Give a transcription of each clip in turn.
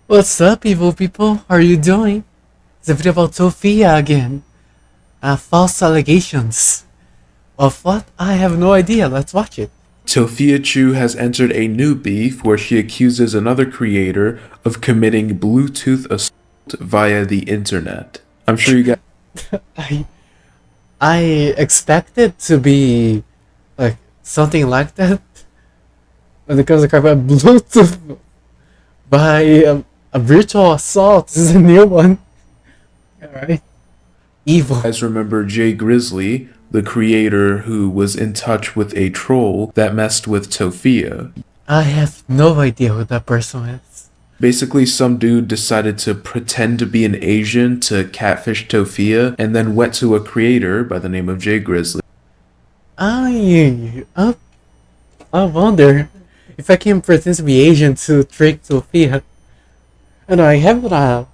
What's up, evil people? How are you doing? It's a video about Sophia again. False allegations. Of what? I have no idea. Let's watch it. Tophiachu has entered a new beef where she accuses another creator of committing Bluetooth assault via the internet. I'm sure you guys... I expected to be like something like that when it comes to about Bluetooth by a virtual assault. This is a new one. Alright. Evil. guys remember Jay Grizzly, the creator who was in touch with a troll that messed with Tophia. I have no idea who that person is. Basically, some dude decided to pretend to be an Asian to catfish Tophia and then went to a creator by the name of Jay Grizzly. I wonder if I can pretend to be Asian to trick Sophia. And I have a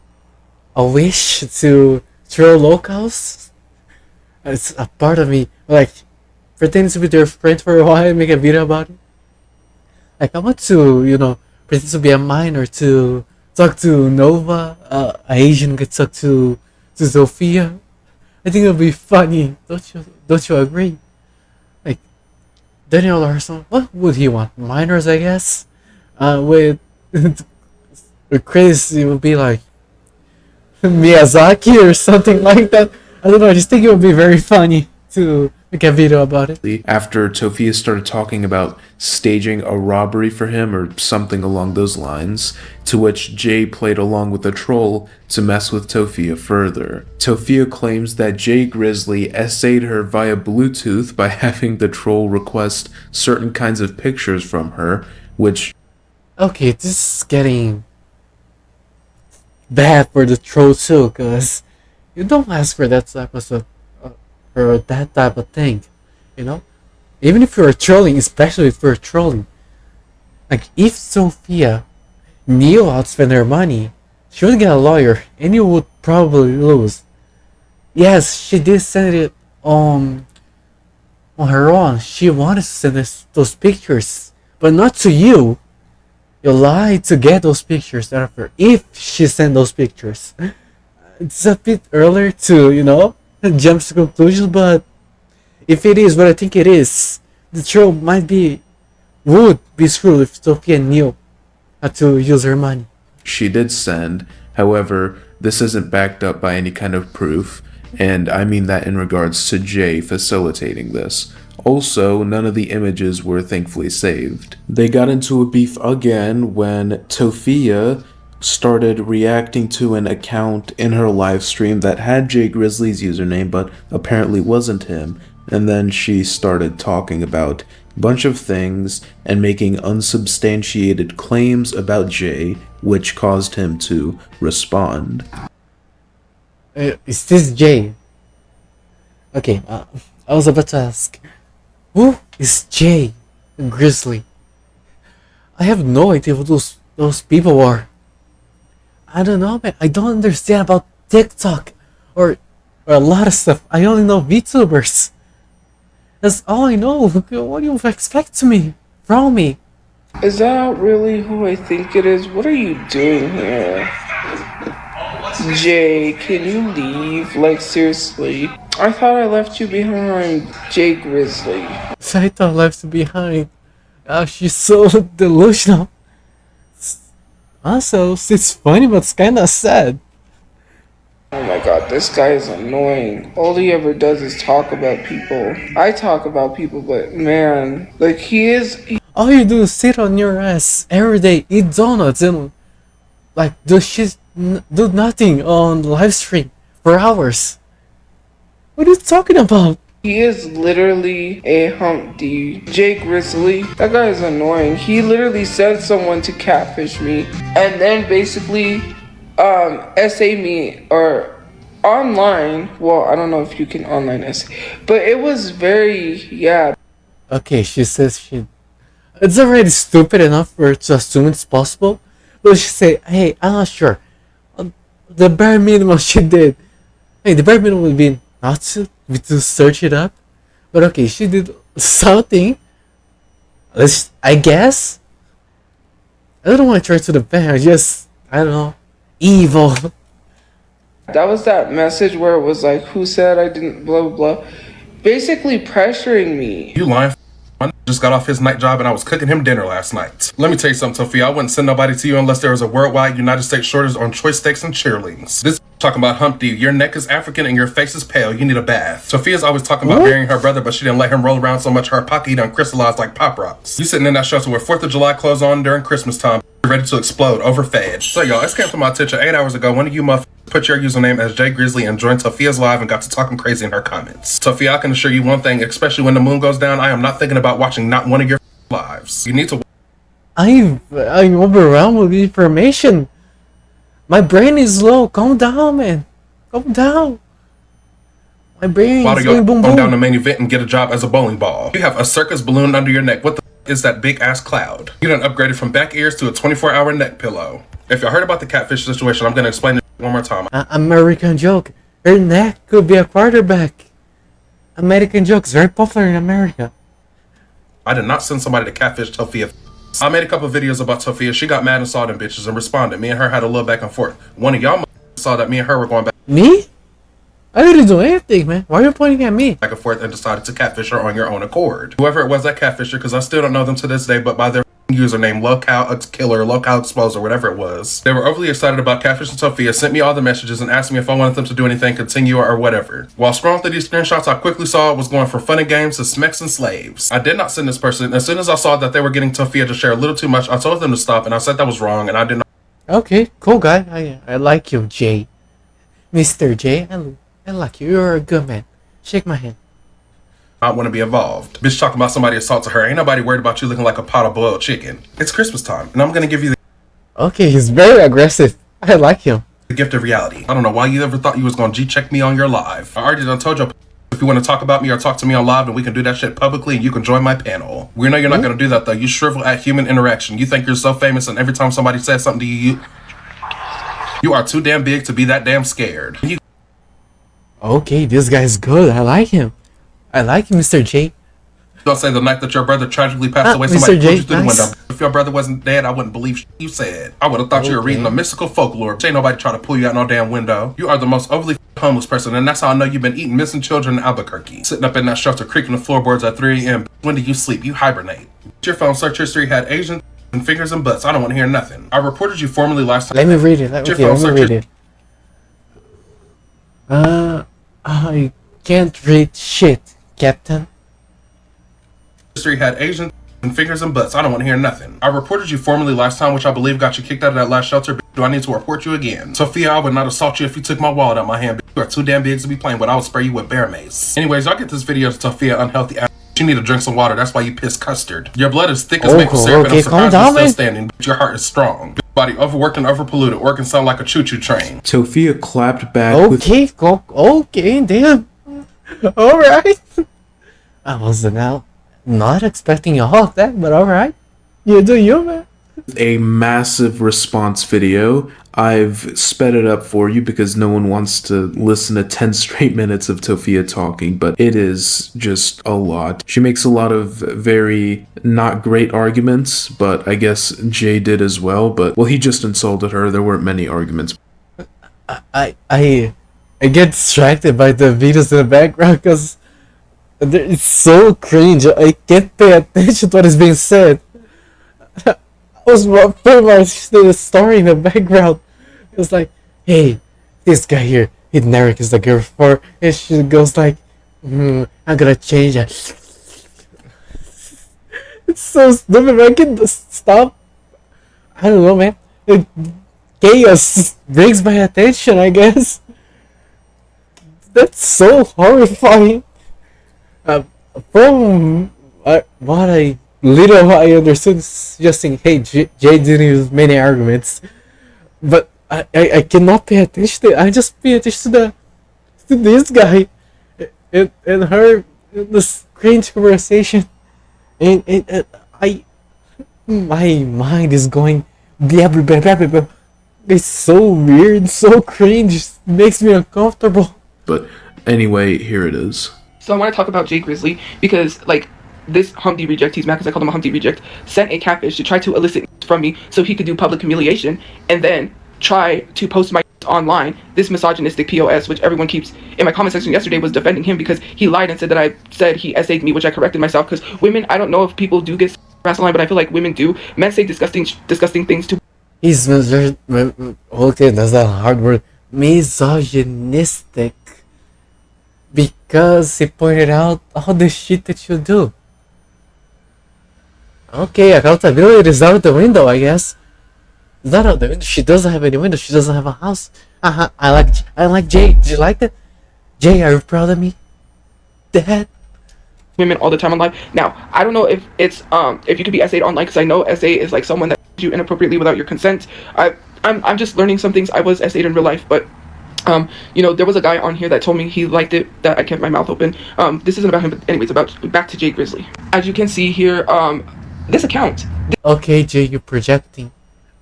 wish to throw locals. It's a part of me, like, pretend to be their friend for a while and make a video about it. Like, I want to, pretend to be a minor to talk to Nova, an Asian could talk to Sophia. I think it'll be funny. Don't you agree? Like, Daniel Larson, what would he want? Minors, I guess? With Chris, it would be like Miyazaki or something like that. I don't know, I just think it would be very funny to make a video about it. After Tophia started talking about staging a robbery for him or something along those lines, to which Jay played along with the troll to mess with Tophia further. Tophia claims that Jay Grizzly essayed her via Bluetooth by having the troll request certain kinds of pictures from her, which... Okay, this is getting bad for the troll too, cause you don't ask for that type of stuff, or that type of thing, Even if you're trolling, especially if you're trolling. Like, if Sophia knew how to spend her money, she would get a lawyer, and you would probably lose. Yes, she did send it on her own. She wanted to send those pictures, but not to you. You lied to get those pictures out of her, if she sent those pictures. It's a bit early to, jump to conclusions, but if it is what I think it is, the troll would be screwed if Sophia knew how to use her money. she did send. However, this isn't backed up by any kind of proof, and I mean that in regards to Jay facilitating this. Also, none of the images were thankfully saved. They got into a beef again when Tophia started reacting to an account in her live stream that had Jay Grizzly's username but apparently wasn't him, and then she started talking about a bunch of things and making unsubstantiated claims about Jay, which caused him to respond. Is this Jay? Okay, I was about to ask, who is Jay Grizzly? I have no idea who those people are. I don't know, man. I don't understand about TikTok or a lot of stuff. I only know VTubers. That's all I know. What do you expect from me? Is that really who I think it is? What are you doing here? Jay, can you leave? Like, seriously. I thought I left you behind, Jay Grizzly. Saito left behind. Oh, she's so delusional. Also, it's funny, but it's kind of sad. Oh my god, this guy is annoying. All he ever does is talk about people. I talk about people, but man, like all you do is sit on your ass every day, eat donuts, and like do nothing on live stream for hours. What are you talking about? He is literally a Humpty. Jay Grizzly, that guy is annoying. He literally sent someone to catfish me and then basically essay me or online. Well, I don't know if you can online essay, but it was very, yeah. Okay, she says it's already stupid enough for her to assume it's possible, but she say, hey, I'm not sure. The bare minimum she did. Hey, the bare minimum would be not to search it up, but okay, she did something. I guess I don't want to try to the ban. I just I don't know, evil. That was that message where it was like, who said I didn't blah blah blah. Basically pressuring me. You lying. I just got off his night job and I was cooking him dinner last night. Let me tell you something, Tophia. I wouldn't send nobody to you unless there was a worldwide United States shortage on choice steaks and cheerlings. This talking about Humpty. Your neck is African and your face is pale. You need a bath. Sophia's always talking about burying her brother, but she didn't let him roll around so much her pocket done crystallized like pop rocks. You sitting in that shelter with 4th of July clothes on during Christmas time, ready to explode, overfed. So y'all, this came to my attention 8 hours ago. One of you motherfuckers put your username as Jay Grizzly and joined Tophia's live and got to talking crazy in her comments. Tophia, I can assure you one thing, especially when the moon goes down, I am not thinking about watching not one of your lives. You need to. I'm overwhelmed with information. My brain is low. Calm down, man. Calm down. My brain Water is your going boom down the boom. main event and get a job as a bowling ball. You have a circus balloon under your neck. What the is that big ass cloud? You done upgraded from back ears to a 24-hour neck pillow. If you heard about the catfish situation, I'm gonna explain it one more time. American joke. Her neck could be a quarterback. American jokes very popular in America. I did not send somebody to catfish Tophia. I made a couple videos about Tophia. She got mad and saw them bitches and responded. Me and her had a little back and forth. One of y'all saw that me and her were going Me? I didn't do anything, man. Why are you pointing at me? back and forth and decided to catfish her on your own accord. Whoever it was that catfished her, because I still don't know them to this day, but by their username, Lolcow Killer, Lolcow Exposed, or whatever it was. They were overly excited about catfishing Tophia, sent me all the messages, and asked me if I wanted them to do anything, continue, or whatever. While scrolling through these screenshots, I quickly saw it was going from fun and games to smecks and slaves. I did not send this person. As soon as I saw that they were getting Tophia to share a little too much, I told them to stop, and I said that was wrong, and I did not Okay, cool guy. I like you, Jay. Mr. J. I like you. You're a good man. Shake my hand. want to be involved. Bitch talking about somebody assaulted her. Ain't nobody worried about you looking like a pot of boiled chicken. It's Christmas time, and I'm gonna give you Okay, he's very aggressive. I like him. the gift of reality. I don't know why you ever thought you was gonna G-check me on your live. I already done told you if you want to talk about me or talk to me on live, then we can do that shit publicly and you can join my panel. We know you're not gonna do that though. You shrivel at human interaction. You think you're so famous and every time somebody says something to you, you are too damn big to be that damn scared. You Okay, this guy's good. I like him. I like you, Mr. J. don't say the night that your brother tragically passed away, Mr. somebody J, pulled you through nice. the window. If your brother wasn't dead, I wouldn't believe shit you said. I would have thought you were reading the mystical folklore. Ain't nobody trying to pull you out no damn window. You are the most overly homeless person, and that's how I know you've been eating missing children in Albuquerque. Sitting up in that shelter creaking the floorboards at 3 a.m. When do you sleep? You hibernate. Your phone search history had Asian and fingers and butts. I don't want to hear nothing. I reported you formally last time. Let me read it. Let Your me phone read it. I can't read shit, Captain. History had Asian and fingers and butts. I don't want to hear nothing. I reported you formally last time, which I believe got you kicked out of that last shelter. Do I need to report you again? Sophia, I would not assault you if you took my wallet out my hand. You are too damn big to be playing, but I would spray you with bear mace. Anyways, y'all get this video to Sophia unhealthy ass. You need to drink some water. That's why you piss custard. Your blood is thick as maple syrup, and I'm calm surprised down, you're still man. standing. But your heart is strong. Your body overworked and overpolluted, working sound like a choo-choo train. Tophia clapped back with Okay, go. Okay, damn. All right. I was not expecting all of that, but all right. You do you, man. a massive response video. I've sped it up for you because no one wants to listen to 10 straight minutes of Tophia talking, but it is just a lot. She makes a lot of very not great arguments, but I guess Jay did as well, but, well, he just insulted her. There weren't many arguments. I get distracted by the videos in the background because it's so cringe. I can't pay attention to what is being said. I was pretty much the story in the background. It was like, hey, this guy here, hit Narek is the girl before, and she goes like, I'm gonna change it. It's so stupid, man. I can stop. I don't know, man. Chaos brings my attention, I guess. That's so horrifying. From what I understood, is just saying, hey, Jay didn't use many arguments, but I cannot pay attention to it. I just pay attention to this guy and her this cringe conversation, and my mind is going blah blah blah blah blah. It's so weird, so cringe, it makes me uncomfortable. But anyway, here it is. So I want to talk about Jay Grizzly because, like, this Humpty reject, he's mad because I called him a Humpty reject, sent a catfish to try to elicit from me so he could do public humiliation and then try to post my online, this misogynistic POS, which everyone keeps in my comment section yesterday was defending him because he lied and said that I said he essayed me, which I corrected myself because women, I don't know if people do get harassed online, but I feel like women do. Men say disgusting things to. He's okay, that's that hard word. Misogynistic. Because he pointed out all the shit that you do. Okay, accountability is out the window, I guess. It's not out the window. She doesn't have any window. She doesn't have a house. I like Jay. Did you like that? Jay, are you proud of me? Dad? Women all the time online. Now, I don't know if it's if you could be essayed online because I know essay is like someone that you inappropriately without your consent. I'm just learning some things. I was essayed in real life, but you know, there was a guy on here that told me he liked it that I kept my mouth open. This isn't about him, but anyways, about back to Jay Grizzly. As you can see here, this account. Okay, Jay, you're projecting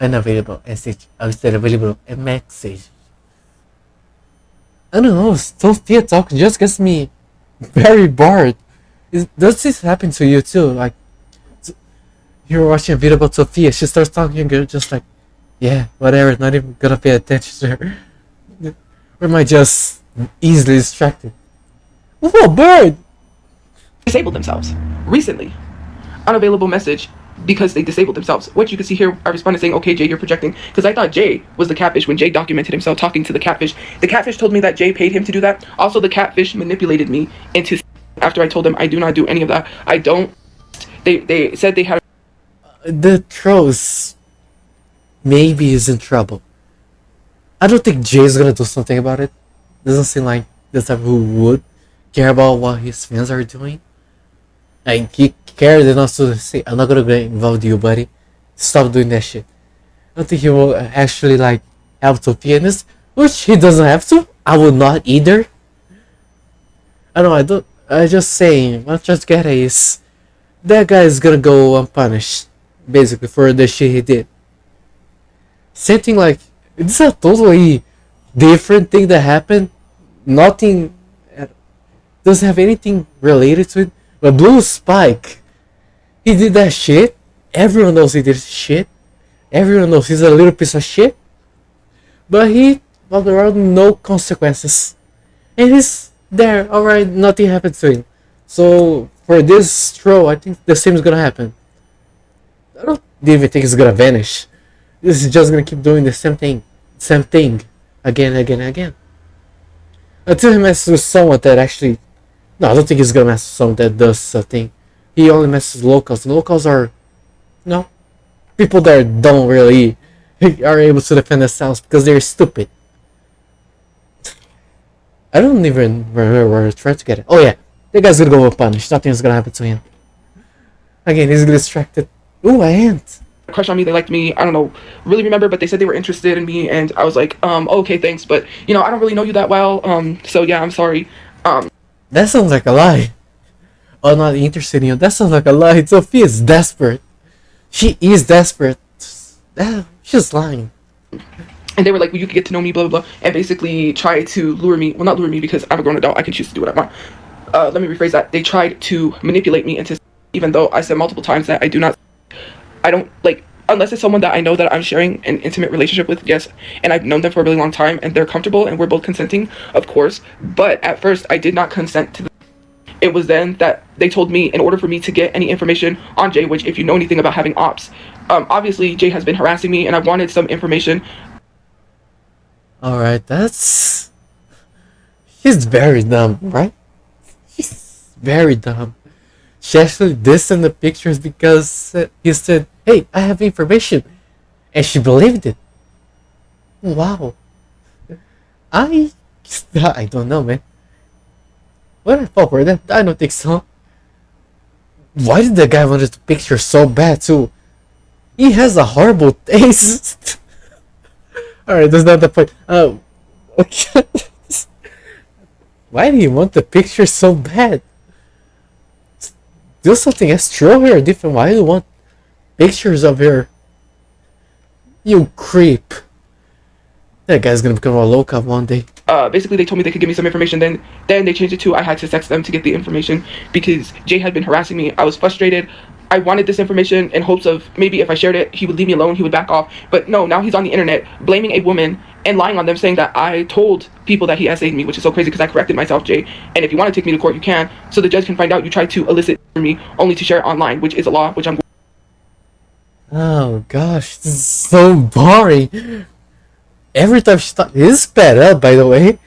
unavailable message instead of available a message. I don't know, Sophia talk just gets me very bored. Does this happen to you too? Like, you're watching a video about Sophia, she starts talking and you're just like, yeah, whatever, not even gonna pay attention to her. Or am I just easily distracted? Oh, a bird! Disabled themselves recently. Unavailable message because they disabled themselves. What you can see here, I responded saying, okay, Jay, you're projecting. Because I thought Jay was the catfish when Jay documented himself talking to the catfish. The catfish told me that Jay paid him to do that. Also, the catfish manipulated me into after I told them I do not do any of that. I don't. They said they had. The trolls maybe is in trouble. I don't think Jay's gonna do something about it. Doesn't seem like the type who would care about what his fans are doing. Like, he cared enough to say, I'm not gonna get involved with you, buddy. Stop doing that shit. I don't think he will actually, like, help Sophia in this, which he doesn't have to. I would not either. I just saying, what I'm trying to get at is, that guy is gonna go unpunished, basically, for the shit he did. Same thing, like, it's a totally different thing that happened. Nothing doesn't have anything related to it. But Blue Spike, he did that shit. Everyone knows he did shit. Everyone knows he's a little piece of shit. But he walked around with no consequences. And he's there, alright, nothing happened to him. So for this troll, I think the same is gonna happen. I don't even think it's gonna vanish. This is just gonna keep doing the same thing. Again, again. Until he messes with someone that actually. No, I don't think he's gonna mess with someone that does a thing. He only messes with locals. Locals are, people that don't really are able to defend themselves because they're stupid. I don't even remember where I tried to get it. Oh yeah, that guy's gonna go unpunished. Nothing's gonna happen to him. Again, he's distracted. Ooh, an ant. Crush on me, they liked me, I don't know, really remember, but they said they were interested in me, and I was like, okay, thanks, but, you know, I don't really know you that well, so yeah, I'm sorry. That sounds like a lie. Oh, not interested in you. That sounds like a lie. Sophia is desperate. She is desperate. She's lying. And they were like, well, you can get to know me, blah, blah, blah, and basically try to lure me, well, not lure me, because I'm a grown adult, I can choose to do what I want. Let me rephrase that. They tried to manipulate me into, even though I said multiple times that I don't, like, unless it's someone that I know that I'm sharing an intimate relationship with, yes, and I've known them for a really long time, and they're comfortable, and we're both consenting, of course, but at first, I did not consent to it was then that they told me in order for me to get any information on Jay, which if you know anything about having ops, obviously Jay has been harassing me, and I wanted some information. Alright, he's very dumb, right? He's very dumb. She actually distant the pictures because he said, hey, I have information. And she believed it. Wow. I don't know, man. Would I fall for that? I don't think so. Why did the guy want the picture so bad too? He has a horrible taste. Alright, that's not the point. Okay. Why do you want the picture so bad? Do something extra or different. Why do you want pictures of her? You creep. That guy's gonna become a Lolcow one day. basically they told me they could give me some information. Then they changed it to I had to text them to get the information because Jay had been harassing me. I was frustrated. I wanted this information in hopes of maybe if I shared it, he would leave me alone, he would back off. But no, now he's on the internet blaming a woman and lying on them, saying that I told people that he SA'd me, which is so crazy because I corrected myself, Jay. And if you want to take me to court, you can, so the judge can find out you tried to elicit from me only to share it online, which is a law, which I'm. Oh gosh, this is so boring. Every time she talks, is sped up, by the way.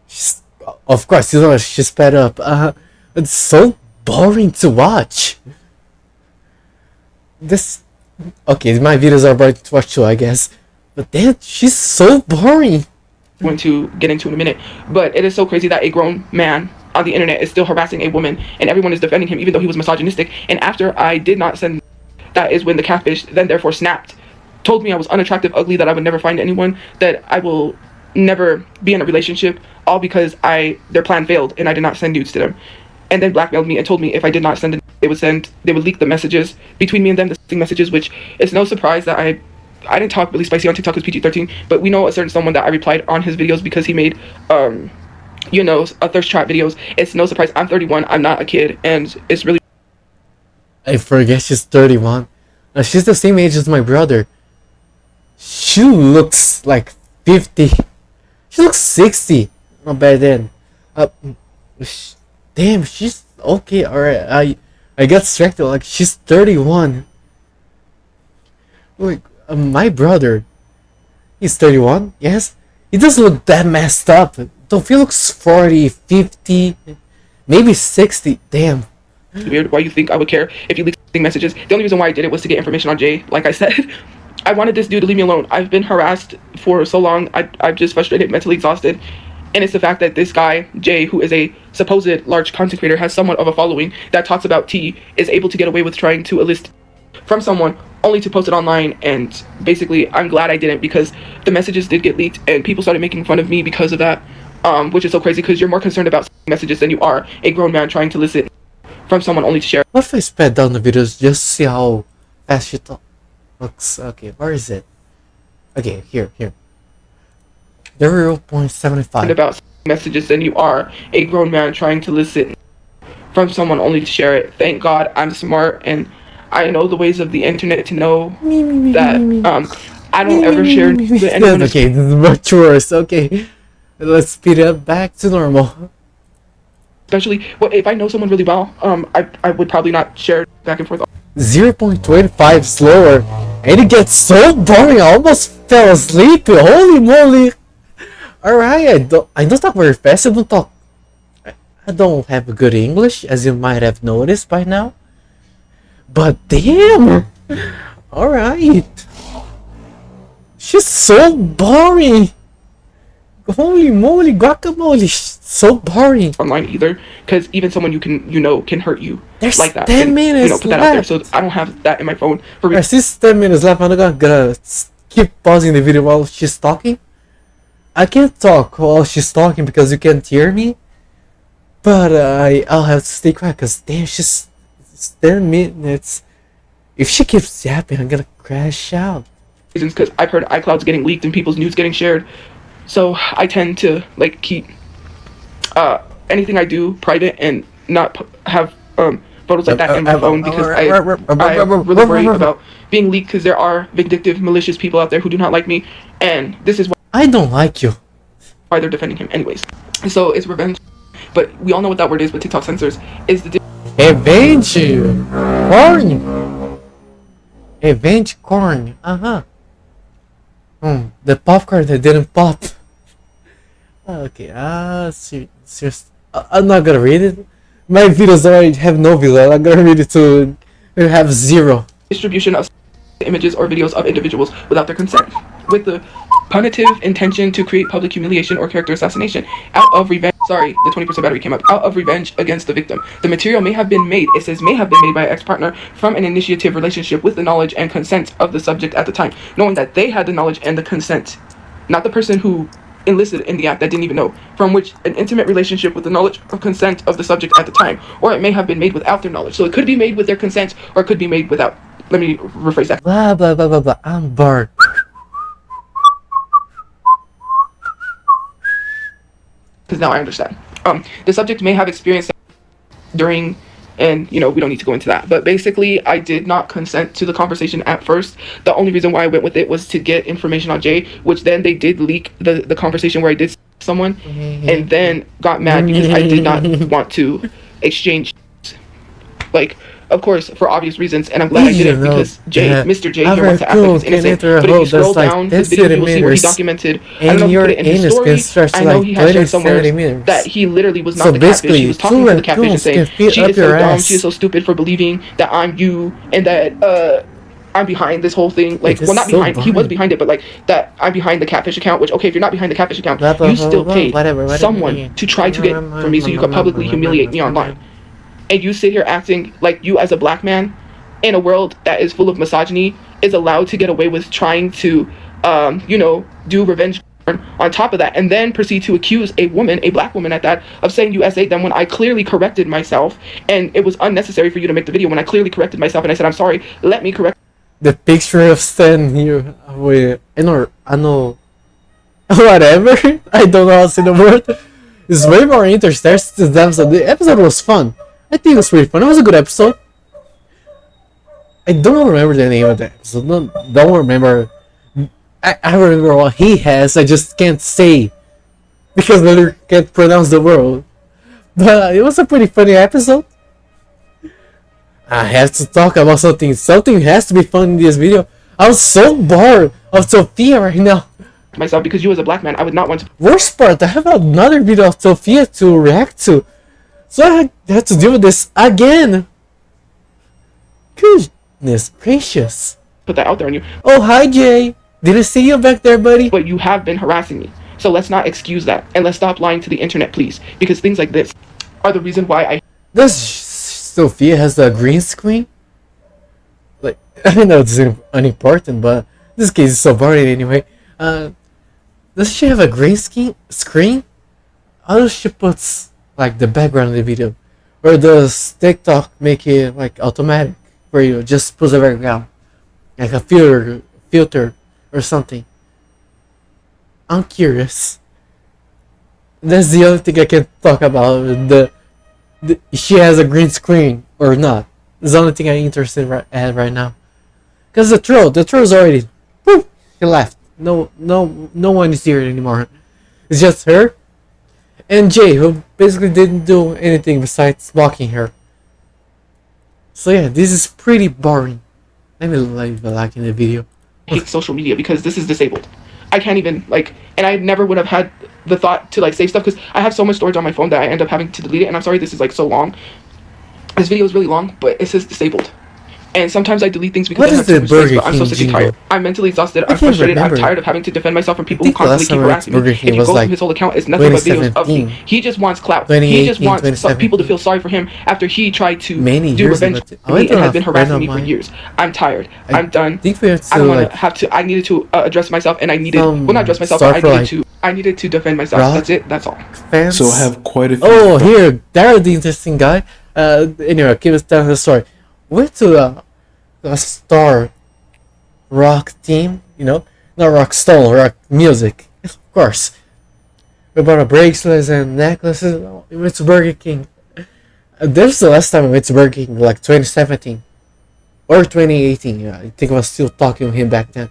She's, of course, you know she's sped up. It's so boring to watch. This, okay, my videos are boring to watch too, I guess. But then she's so boring. Going to get into in a minute, but it is so crazy that a grown man on the internet is still harassing a woman, and everyone is defending him, even though he was misogynistic. And after I did not send, that is when the catfish then therefore snapped, told me I was unattractive, ugly, that I would never find anyone, that I will never be in a relationship, all because their plan failed and I did not send nudes to them. And then blackmailed me and told me if I did not send it, they would leak the messages between me and them, the messages, which it's no surprise that I didn't talk really spicy on TikTok because PG-13, but we know a certain someone that I replied on his videos because he made, a thirst trap videos. It's no surprise. I'm 31. I'm not a kid, and it's really. I forget she's 31. She's the same age as my brother. She looks like 50. She looks 60. Not bad then. Damn, she's okay. Alright, I got distracted. Like, she's 31. Like, my brother, he's 31, yes? He doesn't look that messed up. Tophi looks 40, 50, maybe 60. Damn. Weird. Why you think I would care if you leaked messages? The only reason why I did it was to get information on Jay. Like I said, I wanted this dude to leave me alone. I've been harassed for so long. I'm just frustrated, mentally exhausted. And it's the fact that this guy, Jay, who is a supposed large content creator, has somewhat of a following that talks about tea, is able to get away with trying to elicit from someone only to post it online. And basically, I'm glad I didn't, because the messages did get leaked and people started making fun of me because of that, which is so crazy because you're more concerned about messages than you are a grown man trying to elicit from someone only to share. What if I sped down the videos just to see how fast she looks? Okay, where is it? Okay, here. 0.75. About messages than you are a grown man trying to elicit from someone only to share it. Thank God I'm smart and I know the ways of the internet to know that I don't ever share with anyone. Okay, this is much worse. Okay, let's speed it up back to normal. Especially, if I know someone really well, I would probably not share back and forth. 0.25 slower, and it gets so boring. I almost fell asleep. Holy moly! Alright, I don't talk very fast. I don't have good English, as you might have noticed by now. But damn! Alright. She's so boring. Holy moly, guacamole! So boring. Online either, because even someone can hurt you. There's like that. 10 minutes put that left. out there. So I don't have that in my phone. Since 10 minutes left, I'm not gonna keep pausing the video while she's talking. I can't talk while she's talking because you can't hear me. But I'll have to stay quiet because damn, it's 10 minutes. If she keeps yapping, I'm gonna crash out. Reasons, because I've heard iCloud's getting leaked and people's news getting shared. So I tend to keep anything I do private and not have photos like that in my phone, because I really worry about being leaked, because there are vindictive, malicious people out there who do not like me, and this is why I don't like you. Why they're defending him anyways. So it's revenge, but we all know what that word is, but TikTok censors is the revenge corn. Revenge corn. The popcorn that didn't pop. Okay, serious. I'm not gonna read it. My videos already have no video. I'm gonna read it to have 0. Distribution of images or videos of individuals without their consent, with the punitive intention to create public humiliation or character assassination out of revenge. Sorry, the 20% battery came up. Out of revenge against the victim. The material may have been made, it says may have been made by an ex-partner from an initiative relationship with the knowledge and consent of the subject at the time, knowing that they had the knowledge and the consent, not the person who enlisted in the act that didn't even know, from which an intimate relationship with the knowledge or consent of the subject at the time, or it may have been made without their knowledge. So it could be made with their consent, or it could be made without. Let me rephrase that. Blah blah blah blah blah. I'm bored. because now I understand. The subject may have experienced during, and we don't need to go into that, but basically I did not consent to the conversation at first. The only reason why I went with it was to get information on Jay, which then they did leak the conversation where I did someone, and then got mad because I did not want to exchange, like, of course, for obvious reasons, and I'm glad I did it because Mr. J here wants to act like he's innocent. But if you scroll down his video, you will see where he documented. I don't know if he put it in his story. I know he has shared somewhere that he literally was not the catfish. He was talking to the catfish and saying, "She is so dumb. She is so stupid for believing that I'm you, and that I'm behind this whole thing." Like, well, not behind. He was behind it, but like that I'm behind the catfish account. Which, okay, if you're not behind the catfish account, you still paid someone to try to get from me so you could publicly humiliate me online. And you sit here acting like you, as a black man in a world that is full of misogyny, is allowed to get away with trying to, do revenge on top of that, and then proceed to accuse a woman, a black woman at that, of saying you SA them when I clearly corrected myself, and it was unnecessary for you to make the video when I clearly corrected myself, and I said, I'm sorry, let me correct. The picture of Stan here with, I know, whatever, I don't know how to say the word, is way more interesting than the episode. The episode was fun. I think it was pretty fun. It was a good episode. I don't remember the name of the episode. Don't remember. I remember what he has. I just can't say because I can't pronounce the word. But it was a pretty funny episode. I have to talk about something. Something has to be fun in this video. I was so bored of Tophia right now. Myself, because you as a black man, I would not want to. Worst part, I have another video of Tophia to react to. So I have to deal with this again. Goodness gracious. Put that out there on you. Oh, hi Jay. Didn't see you back there, buddy. But you have been harassing me. So let's not excuse that. And let's stop lying to the internet, please. Because things like this are the reason why I... Does Sophia has a green screen? Like, I know it's unimportant, but this case is so boring anyway. Does she have a green screen? How does she put like the background of the video, or does TikTok make it like automatic where you just put the background, like a filter or something? I'm curious. That's the only thing I can talk about. She has a green screen or not. It's the only thing I'm interested right now. Cause the troll is already, woo, he left. No one is here anymore. It's just her and Jay, who basically didn't do anything besides mocking her. So yeah, this is pretty boring. Let me leave a like in the video. I hate social media because this is disabled. I can't even, like, and I never would have had the thought to like save stuff because I have so much storage on my phone that I end up having to delete it. And I'm sorry this is like so long. This video is really long, but it says disabled. And sometimes I delete things because I have too much space, but I'm so sick and tired. I'm mentally exhausted, I'm frustrated, I'm tired of having to defend myself from people who constantly keep harassing me. If you go to his whole account, it's nothing but videos of me. He just wants clout. He just wants some people to feel sorry for him after he tried to do revenge on me and has been harassing me for years. I'm tired. I'm done. I don't want to have to. I needed to address myself, and I needed, well, not address myself, but I needed to defend myself. That's it. That's all. So I have quite a few. Oh, here, Daryl, the interesting guy. Anyway, keep us telling the story. Went to a star rock team, not rock style, rock music, of course. We bought a bracelets and necklaces. We went to Burger King. This was the last time I went to Burger King, like 2017 or 2018. Yeah, I think I was still talking with him back then.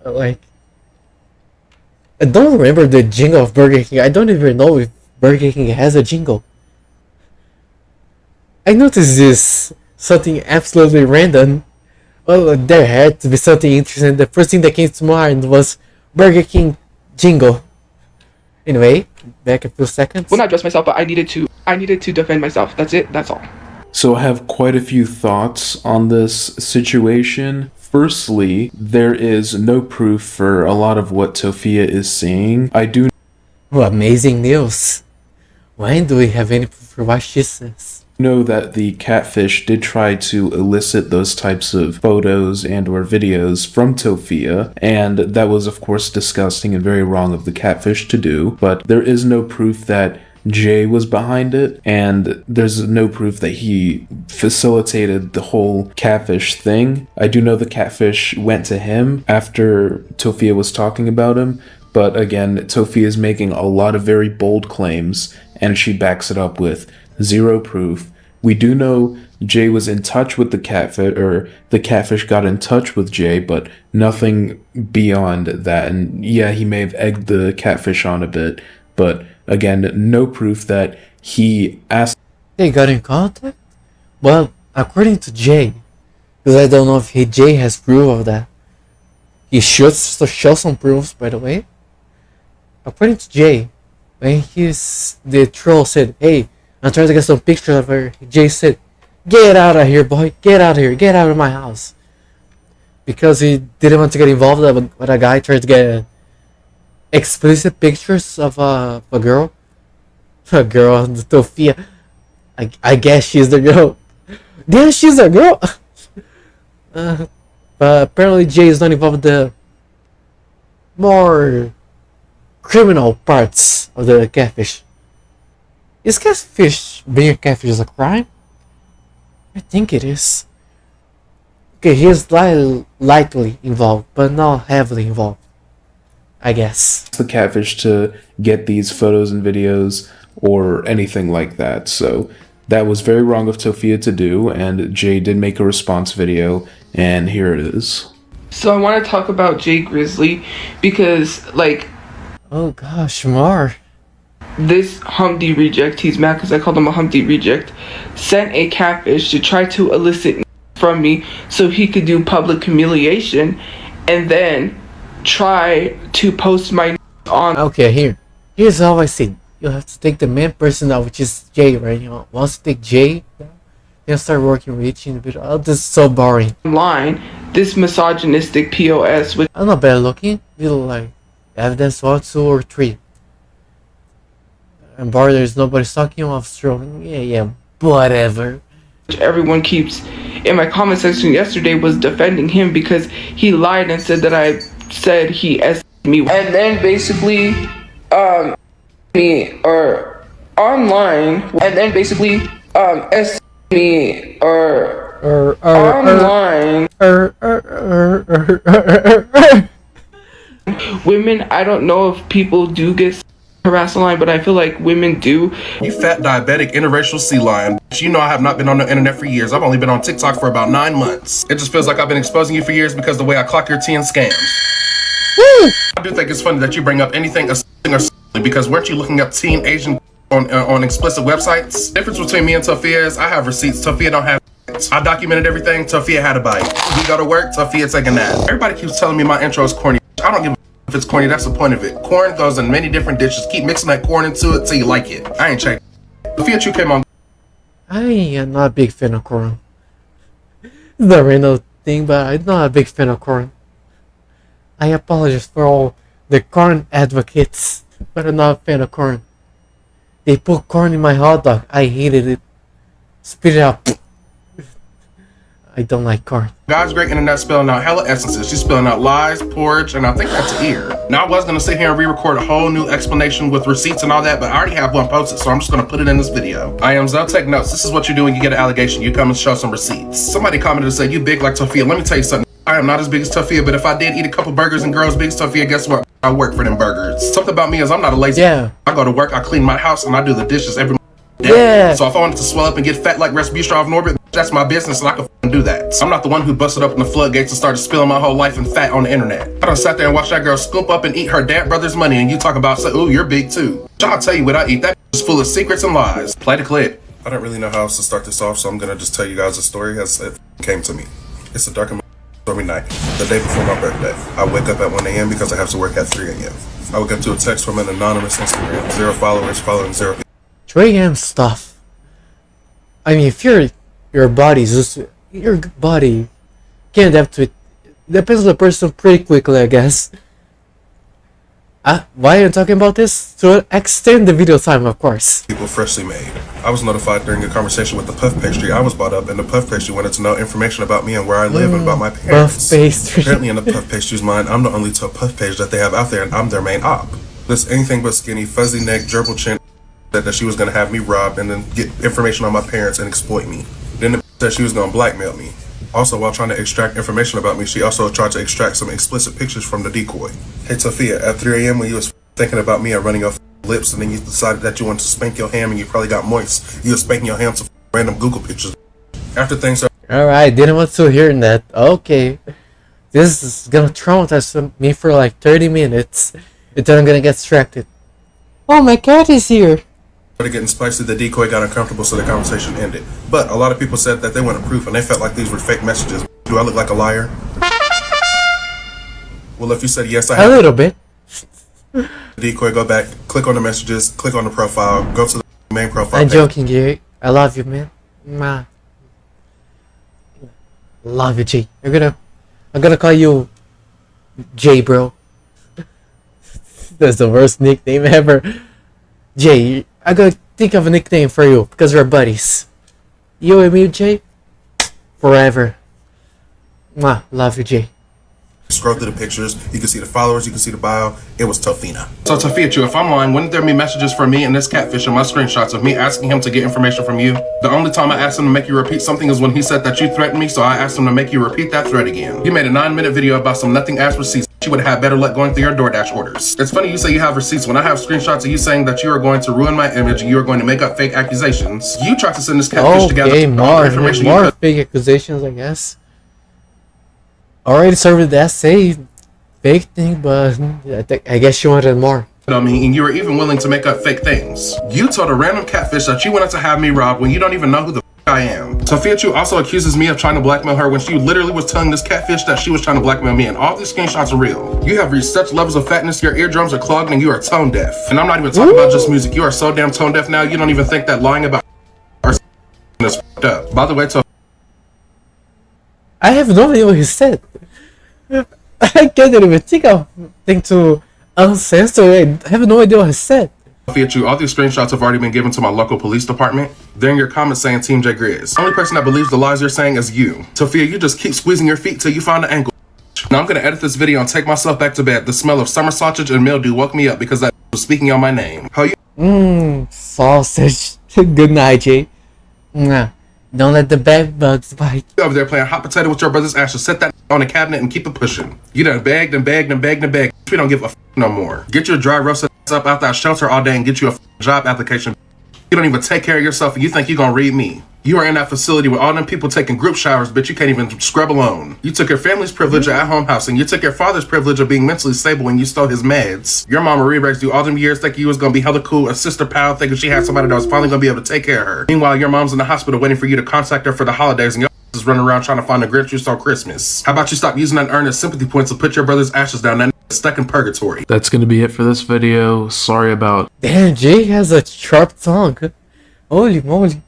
Like, I don't remember the jingle of Burger King. I don't even know if Burger King has a jingle. I noticed this. Something absolutely random. Well, there had to be something interesting. The first thing that came to mind was Burger King jingle. Anyway, back a few seconds. Well, not dress myself, but I needed to defend myself. That's it. That's all. So I have quite a few thoughts on this situation. Firstly, there is no proof for a lot of what Tophia is saying. I do amazing news. When do we have any proof for what she says? Know that the catfish did try to elicit those types of photos and or videos from Tophia, and that was of course disgusting and very wrong of the catfish to do, but there is no proof that Jay was behind it, and there's no proof that he facilitated the whole catfish thing. I do know the catfish went to him after Tophia was talking about him, But again, Tophia is making a lot of very bold claims, and she backs it up with zero proof. We do know Jay was in touch with the catfish, or the catfish got in touch with Jay, but nothing beyond that. And yeah, he may have egged the catfish on a bit, but again, no proof that he asked. They got in contact? Well, according to Jay, because I don't know if Jay has proof of that. He should show some proofs, by the way. According to Jay, when the troll said, "Hey, I'm trying to get some pictures of her," Jay said, "Get out of here, boy! Get out of here! Get out of my house!" Because he didn't want to get involved with a guy trying to get explicit pictures of a girl. A girl, Tophia. I guess she's the girl. Yeah, she's a girl. But apparently Jay is not involved with the more criminal parts of the catfish. Is being a catfish is a crime? I think it is. Okay, he is lightly involved, but not heavily involved, I guess. The catfish to get these photos and videos or anything like that. So that was very wrong of Tophia to do, and Jay did make a response video, and here it is. So I want to talk about Jay Grizzly because, like, oh gosh, more. This Humpty reject, he's mad because I called him a Humpty reject, sent a catfish to try to elicit from me so he could do public humiliation and then try to post my on. Okay, here's how I see it. You have to take the main person out, which is Jay, right? You know, once you take Jay, then start working with each individual. Oh, this is so boring. Online, this misogynistic POS, which I'm not better looking. You look like evidence 1, 2, or 3. And bar there's nobody sucking off strolling. Yeah, whatever. Everyone keeps in my comment section yesterday was defending him because he lied and said that I said he S me, and then basically me or online, and then basically S me or online. Women, I don't know if people do get harassed online, but I feel like women do. You fat, diabetic, interracial sea lion. You know I have not been on the internet for years. I've only been on TikTok for about 9 months. It just feels like I've been exposing you for years because of the way I clock your tea and scams. Woo! I do think it's funny that you bring up anything or because weren't you looking up teen Asian on explicit websites? The difference between me and Tophia is I have receipts. Tophia don't have. I documented everything. Tophia had a bite. We go to work. Tophia take a nap. Everybody keeps telling me my intro is corny. I don't give a if it's corny. That's the point of it. Corn goes in many different dishes. Keep mixing that corn into it till you like it. I ain't checking. Tophiachu came on. I am not a big fan of corn. It's the random thing, but I'm not a big fan of corn. I apologize for all the corn advocates, but I'm not a fan of corn. They put corn in my hot dog. I hated it. Spit it out. I don't like corn. God's great internet spelling out hella essences. She's spelling out lies, porridge, and I think that's ear. Now I was gonna sit here and re-record a whole new explanation with receipts and all that, but I already have one posted, so I'm just gonna put it in this video. I am Zoe. Take notes. This is what you do when you get an allegation. You come and show some receipts. Somebody commented and said, "You big like Tophia." Let me tell you something. I am not as big as Tophia, but if I did eat a couple burgers and girls big as Tophia, guess what? I work for them burgers. Something about me is I'm not a lazy. Yeah. I go to work, I clean my house, and I do the dishes every day. Yeah. So if I wanted to swell up and get fat like Respucia of Norbit, that's my business and I can do that. I'm not the one who busted open the floodgates and started spilling my whole life and fat on the internet. I done sat there and watched that girl scoop up and eat her dad brother's money and you talk about, say, ooh, you're big too. I'll tell you what I eat. That is full of secrets and lies. Play the clip. I don't really know how else to start this off, so I'm gonna just tell you guys a story as it came to me. It's a dark and stormy night, the day before my birthday. I wake up at 1 a.m. because I have to work at 3 a.m. I woke up to a text from an anonymous Instagram, 0 followers following 0 people. 3 a.m. stuff. I mean, if your body's just your body can't adapt to it. Depends on the person pretty quickly, I guess. Why am I talking about this? To extend the video time, of course. People freshly made. I was notified during a conversation with the puff pastry I was brought up, and the puff pastry wanted to know information about me and where I live and about my parents. Puff pastry. Apparently in the puff pastry's mind, I'm the only top puff page that they have out there, and I'm their main op. This anything but skinny, fuzzy neck, gerbil chin said that she was going to have me robbed and then get information on my parents and exploit me. Then the said she was going to blackmail me. Also, while trying to extract information about me, she also tried to extract some explicit pictures from the decoy. Hey, Tophia, at 3 a.m. when you was thinking about me and running your lips, and then you decided that you wanted to spank your ham and you probably got moist, you was spanking your ham to random Google pictures. After things are Alright, didn't want to hear that. Okay. This is gonna traumatize me for like 30 minutes. And then I'm gonna get distracted. Oh, my cat is here! getting spicy, the decoy got uncomfortable, so the conversation ended. But a lot of people said that they wanted proof, and they felt like these were fake messages. Do I look like a liar? Well, if you said yes, I A have little bit. the decoy. Go back, click on the messages, click on the profile, go to the main profile. I'm page. joking, Jay. I love you, man. Mwah. Love you, Jay. I'm gonna call you Jay, bro. That's the worst nickname ever. Jay, I gotta think of a nickname for you because we're buddies. You and me, Jay, forever. Mwah. Love you, Jay. Scroll through the pictures, you can see the followers, you can see the bio. It was Tofina. So Tophiachu, if I'm lying, wouldn't there be messages for me and this catfish and my screenshots of me asking him to get information from you? The only time I asked him to make you repeat something is when he said that you threatened me, so I asked him to make you repeat that threat again. You made a 9-minute video about some nothing ass receipts. You would have had better luck going through your DoorDash orders. It's funny you say you have receipts when I have screenshots of you saying that you are going to ruin my image and you are going to make up fake accusations. You tried to send this catfish together. Okay, more information fake accusations, I guess. Already started with the essay. Fake thing, but I guess you wanted more. on me, and you were even willing to make up fake things. You told a random catfish that you wanted to have me robbed when you don't even know who the I am. Tophiachu also accuses me of trying to blackmail her when she literally was telling this catfish that she was trying to blackmail me, and all these screenshots are real. You have reached such levels of fatness, your eardrums are clogged and you are tone deaf. And I'm not even talking about just music. You are so damn tone deaf now, you don't even think that lying about is fucked up. By the way, I have no idea what he said. I can't even think to uncensor it. I have no idea what he said. Tophiachu, all these screenshots have already been given to my local police department. They're in your comments saying Team J Grizz. The only person that believes the lies you're saying is you. Tophia, you just keep squeezing your feet till you find an ankle. Now I'm gonna edit this video and take myself back to bed. The smell of summer sausage and mildew woke me up because that was speaking on my name. How you Sausage. Good night, Jay. Mwah. Don't let the bed bugs bite. over there playing hot potato with your brother's ashes? Set that on the cabinet and keep it pushing. You done begged and begged and begged and begged. We don't give a no more. Get your dry roasted up out that shelter all day and get you a job application. You don't even take care of yourself and you think you're gonna read me. You are in that facility with all them people taking group showers, but you can't even scrub alone. You took your family's privilege of at-home housing. You took your father's privilege of being mentally stable and you stole his meds. Your mama re-raised you all them years thinking you was gonna be hella cool, a sister pal, thinking she had somebody that was finally gonna be able to take care of her. Meanwhile, your mom's in the hospital waiting for you to contact her for the holidays and your is running around trying to find a Grinch you stole Christmas. How about you stop using that earnest sympathy points to put your brother's ashes down? That stuck in purgatory. That's going to be it for this video. Sorry about Damn, Jay has a sharp tongue. Holy moly.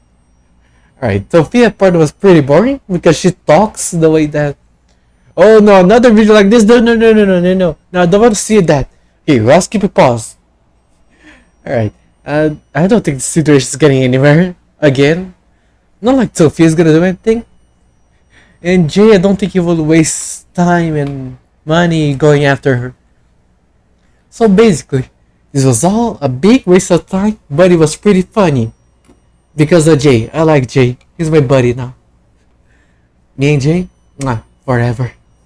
Alright, Sophia part was pretty boring because she talks the way that... Oh no, another video like this. No. No, I don't want to see that. Okay, let's keep it paused. Alright, I don't think the situation is getting anywhere. Again. Not like Sophia's gonna do anything. And Jay, I don't think he will waste time and money going after her. So basically, this was all a big waste of time, but it was pretty funny. Because of Jay. I like Jay. He's my buddy now. Me and Jay, forever.